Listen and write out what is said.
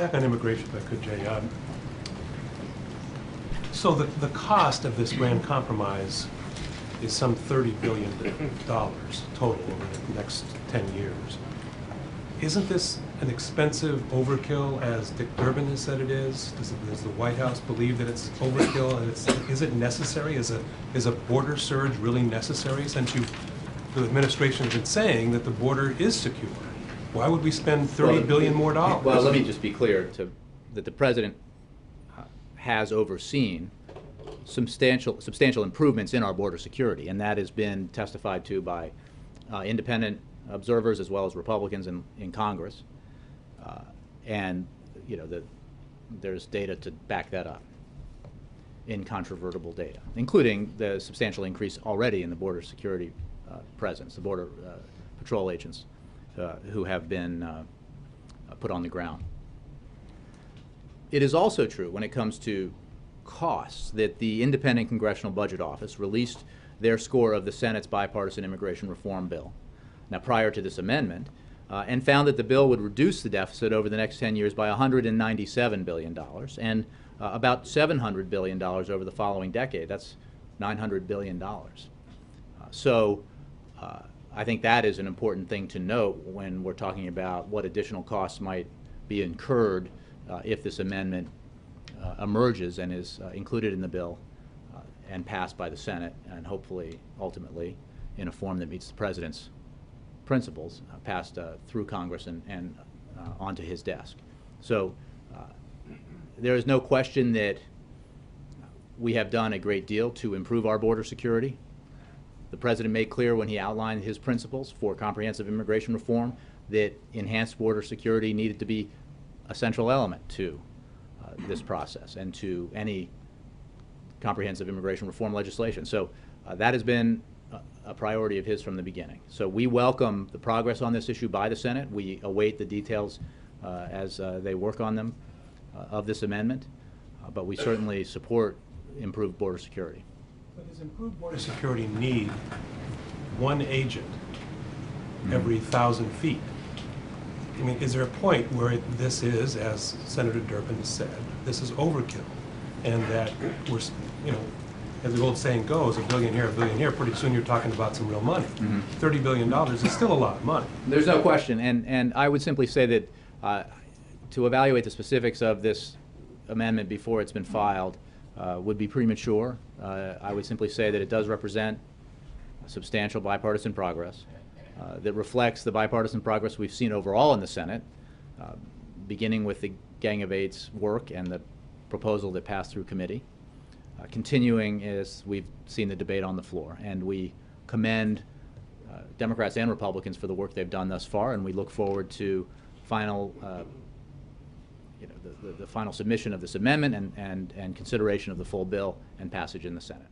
Back on immigration, if I could, Jay. So the cost of this grand compromise is some $30 billion total over the next 10 years. Isn't this an expensive overkill, as Dick Durbin has said it is? Does the White House believe that it's overkill? And is it necessary? Is a border surge really necessary, since the administration has been saying that the border is secure? Why would we spend $30 billion more dollars? Well, let me just be clear that the president has overseen substantial improvements in our border security, and that has been testified to by independent observers as well as Republicans in Congress, and there's data to back that up, incontrovertible data, including the substantial increase already in the border security presence, the border patrol agents who have been put on the ground. It is also true when it comes to costs that the Independent Congressional Budget Office released their score of the Senate's bipartisan immigration reform bill, now prior to this amendment, and found that the bill would reduce the deficit over the next 10 years by $197 billion and about $700 billion over the following decade. That's $900 billion. So I think that is an important thing to note when we're talking about what additional costs might be incurred if this amendment emerges and is included in the bill and passed by the Senate, and hopefully ultimately in a form that meets the president's principles, passed through Congress and onto his desk. So there is no question that we have done a great deal to improve our border security. The president made clear when he outlined his principles for comprehensive immigration reform that enhanced border security needed to be a central element to this process and to any comprehensive immigration reform legislation. So that has been a priority of his from the beginning. So we welcome the progress on this issue by the Senate. We await the details as they work on them of this amendment, but we certainly support improved border security. But does improved border security need one agent every 1,000 feet? I mean, is there a point where this is, as Senator Durbin said, this is overkill, and that we're, as the old saying goes, a billion here, pretty soon you're talking about some real money. $30 billion is still a lot of money. There's no question, and I would simply say that to evaluate the specifics of this amendment before it's been filed would be premature. I would simply say that it does represent substantial bipartisan progress that reflects the bipartisan progress we've seen overall in the Senate, beginning with the Gang of Eight's work and the proposal that passed through committee, continuing as we've seen the debate on the floor. And we commend Democrats and Republicans for the work they've done thus far, and we look forward to final the final submission of this amendment and consideration of the full bill and passage in the Senate.